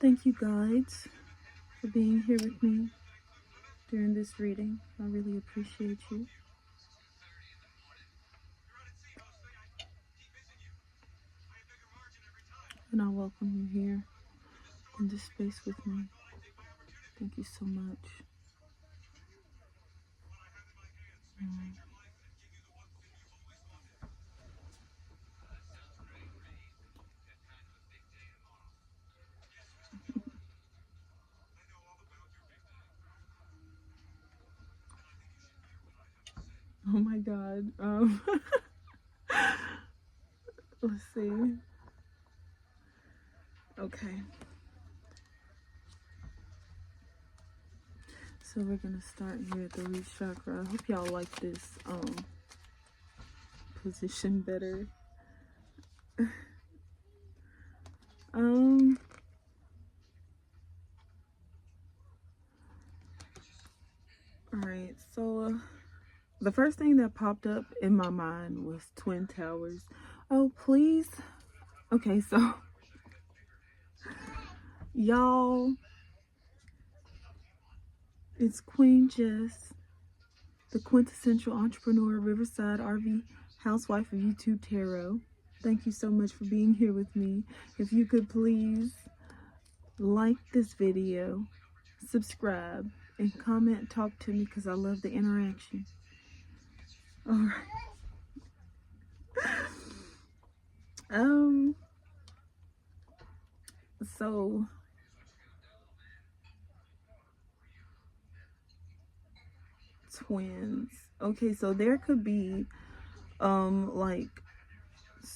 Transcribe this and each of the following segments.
Thank you guys for being here with me during this reading. I really appreciate you. And I welcome you here in this space with me. Thank you so much. Oh my God. Let's see. Okay. So we're gonna start here at the root chakra. I hope y'all like this position better. Alright, so the first thing that popped up in my mind was Twin Towers. Oh, please. Okay, so y'all, it's Queen Jess, the quintessential entrepreneur, Riverside RV housewife of YouTube Tarot. Thank you so much for being here with me. If you could please like this video, subscribe, and comment, talk to me, because I love the interaction. All right. So twins. Okay, so there could be like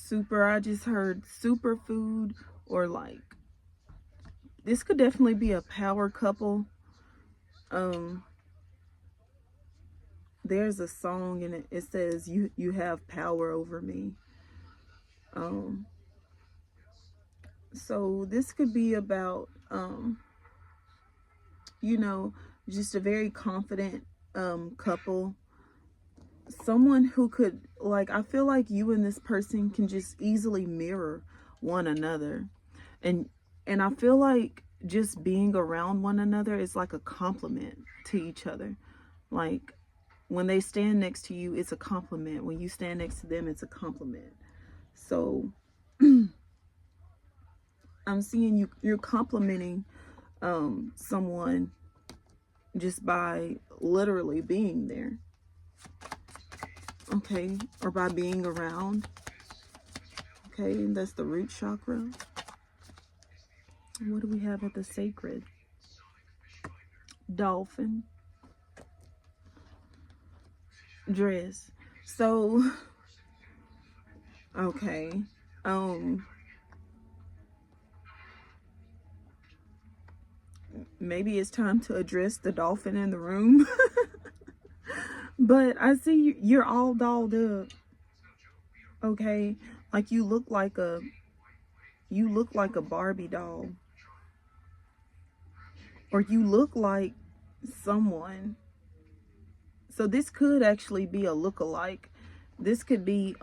I just heard superfood, or like this could definitely be a power couple. There's a song and it says you have power over me. So this could be about you know, just a very confident couple. Someone who could, like, I feel like you and this person can just easily mirror one another, and I feel like just being around one another is like a compliment to each other. Like when they stand next to you, it's a compliment. When you stand next to them, it's a compliment. So I'm seeing you're complimenting someone just by literally being there. Okay, or by being around. Okay, and that's the root chakra. What do we have at the sacred? Dolphin. Dress. So, okay. Maybe it's time to address the dolphin in the room. But I see you're all dolled up. Okay, like you look like a Barbie doll, or you look like someone. So this could actually be a look-alike. This could be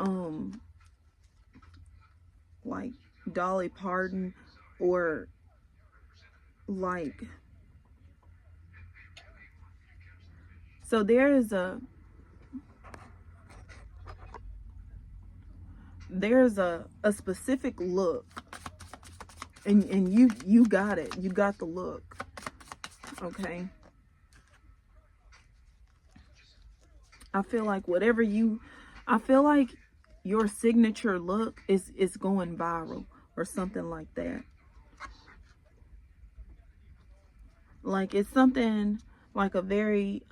like Dolly Parton, or like, so there's a specific look, and you got it. You got the look. Okay, I feel like your signature look is going viral or something like that. Like it's something like a very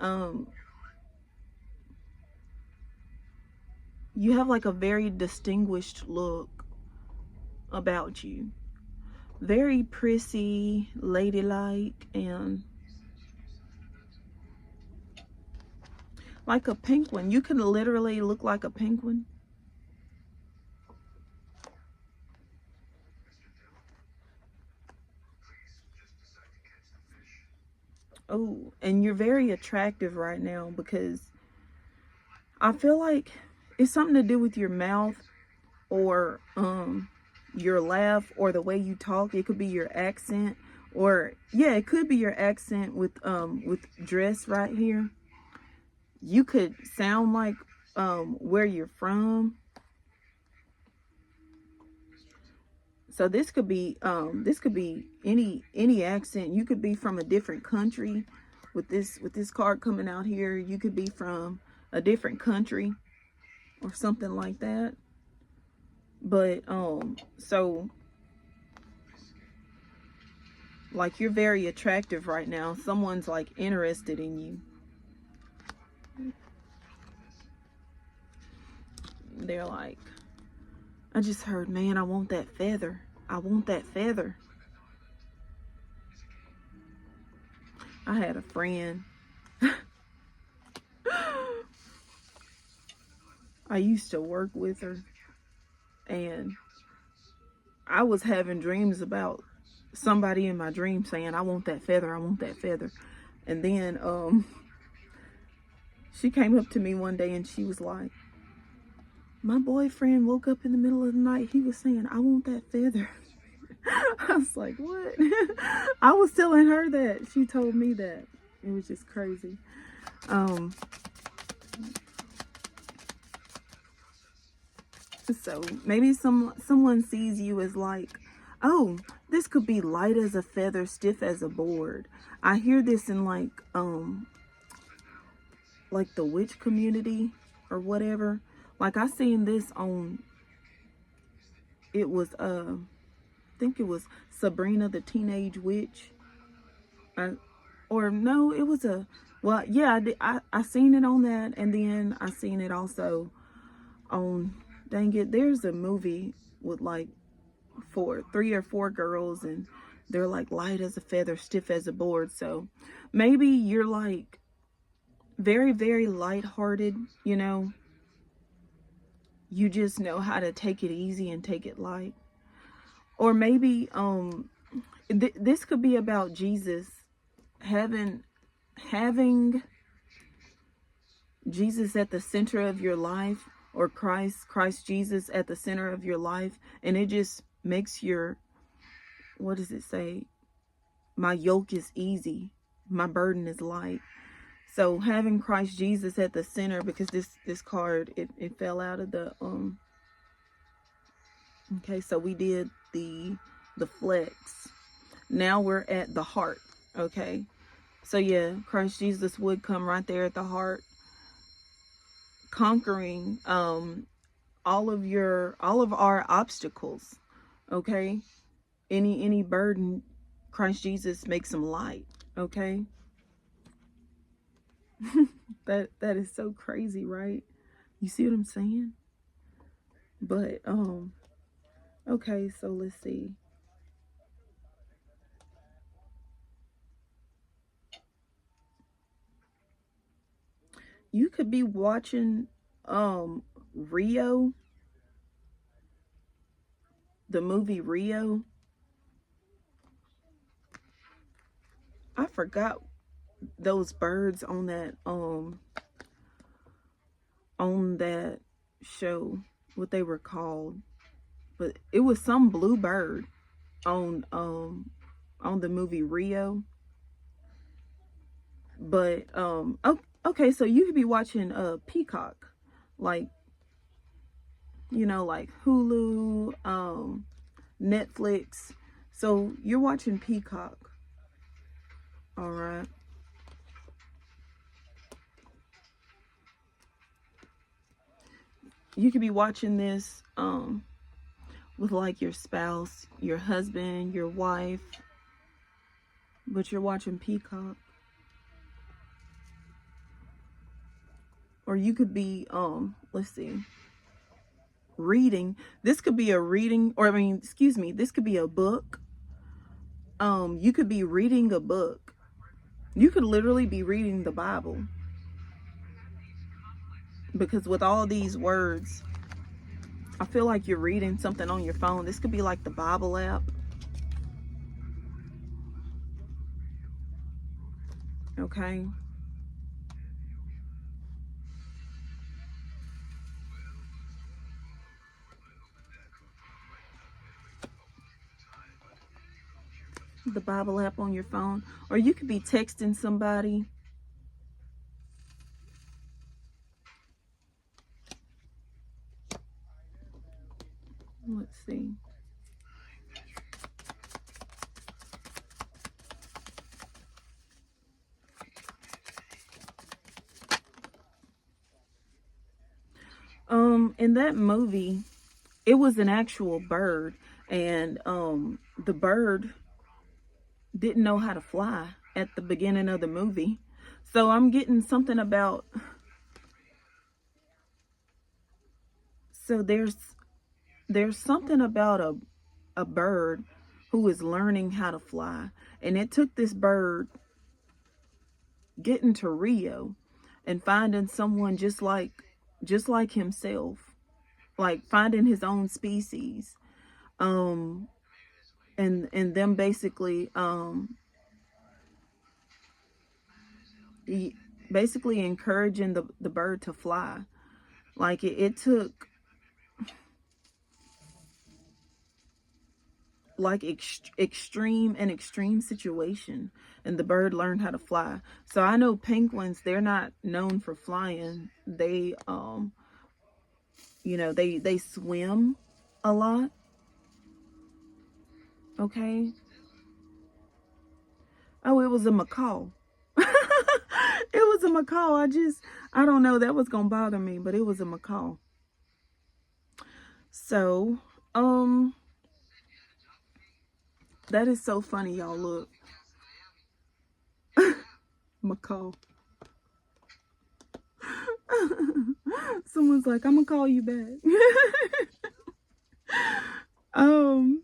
you have like a very distinguished look about you. Very prissy, ladylike, and like a penguin. You can literally look like a penguin. Oh, and you're very attractive right now, because I feel like it's something to do with your mouth, or your laugh, or the way you talk. It could be your accent, Or yeah, it could be your accent with dress right here. You could sound like where you're from. So this could be any accent. You could be from a different country with this card coming out here. You could be from a different country or something like that. But so like you're very attractive right now. Someone's like interested in you. They're like, I just heard, man, I want that feather. I want that feather. I had a friend. I used to work with her, and I was having dreams about somebody in my dream saying, I want that feather, I want that feather. And then she came up to me one day and she was like, my boyfriend woke up in the middle of the night. He was saying, I want that feather. I was like, what? I was telling her that. She told me that. It was just crazy. So maybe someone sees you as like, oh, this could be light as a feather, stiff as a board. I hear this in like the witch community or whatever. Like I seen this on, it was I think it was Sabrina the Teenage Witch. Or no, it was well, yeah, I seen it on that, and then I seen it also on, dang it, there's a movie with like 3 or 4 girls, and they're like light as a feather, stiff as a board. So maybe you're like very, very lighthearted, you know. You just know how to take it easy and take it light. Or maybe this could be about Jesus, having Jesus at the center of your life, or Christ Jesus at the center of your life, and it just makes your, what does it say? My yoke is easy, my burden is light. So having Christ Jesus at the center, because this card, it fell out of the okay, so we did the flex. Now we're at the heart. Okay, so yeah, Christ Jesus would come right there at the heart, conquering all of our obstacles. Okay, any burden, Christ Jesus makes them light. Okay. that is so crazy, right? You see what I'm saying? But okay, so let's see. You could be watching Rio, the movie Rio. I forgot those birds on that show, what they were called, but it was some blue bird on the movie Rio. But okay, so you could be watching Peacock, like, you know, like Hulu, Netflix. So you're watching Peacock. All right. You could be watching this with like your spouse, your husband, your wife, but you're watching Peacock. Or you could be let's see, reading. This could be a reading, or I mean, excuse me, this could be a book. You could be reading a book. You could literally be reading the Bible, because with all these words, I feel like you're reading something on your phone. This could be like the Bible app. Okay. the Bible app on your phone, or you could be texting somebody. Let's see. In that movie, it was an actual bird, and the bird didn't know how to fly at the beginning of the movie. So I'm getting something about, so there's something about a bird who is learning how to fly, and it took this bird getting to Rio and finding someone just like himself, like finding his own species, um and them basically basically encouraging the bird to fly. Like it took like extreme situation, and the bird learned how to fly. So I know penguins, they're not known for flying. They they swim a lot. Okay. Oh, it was a macaw. It was a macaw. I don't know, that was gonna bother me, but it was a macaw. So that is so funny, y'all. Look. Macaw. Someone's like, I'm gonna call you back. um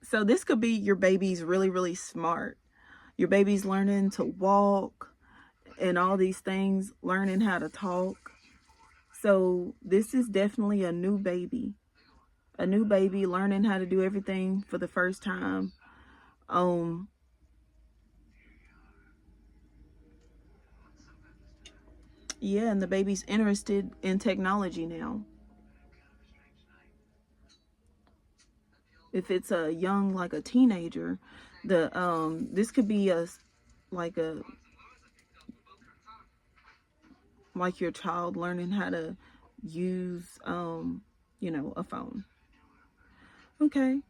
so this could be your baby's really smart. Your baby's learning to walk and all these things, learning how to talk. So this is definitely a new baby. A new baby learning how to do everything for the first time. Yeah, and the baby's interested in technology now. If it's a young, like a teenager, this could be like a like your child learning how to use a phone. Okay.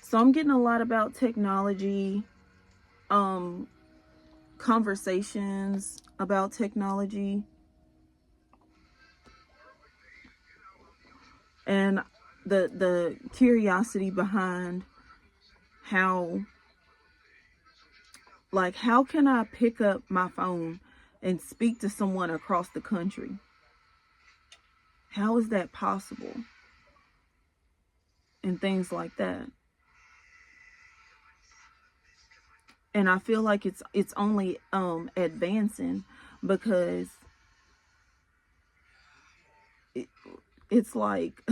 So I'm getting a lot about technology, conversations about technology, and the curiosity behind how, like, how can I pick up my phone and speak to someone across the country? How is that possible? And things like that. And I feel like it's only advancing, because it's like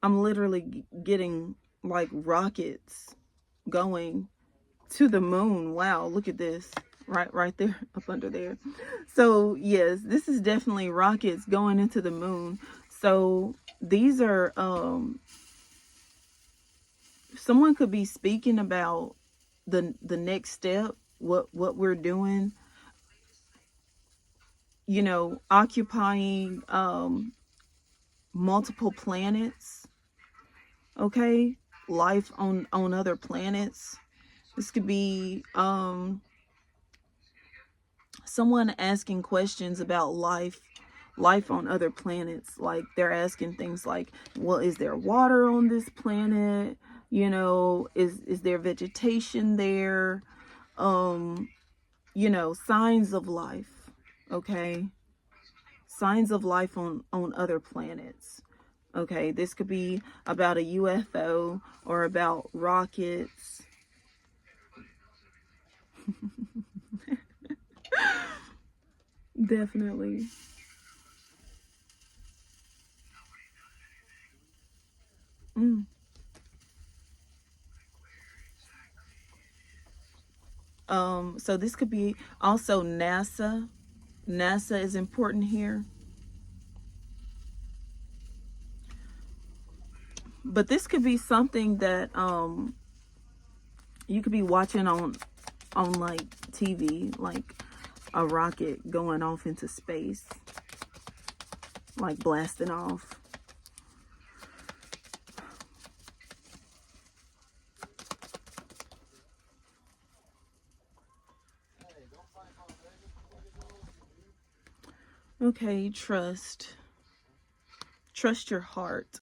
I'm literally getting like rockets going to the moon. Wow, look at this. Right there, up under there. So yes, this is definitely rockets going into the moon. So these are someone could be speaking about the next step, what we're doing, occupying multiple planets. Okay, life on other planets. This could be someone asking questions about life on other planets. Like they're asking things like, well, is there water on this planet? Is there vegetation there? Signs of life. Okay, signs of life on other planets. Okay, this could be about a UFO or about rockets. Definitely. Mm. So this could be also NASA. NASA is important here. But this could be something that you could be watching on like TV, like a rocket going off into space, like blasting off. Okay, trust. Trust your heart.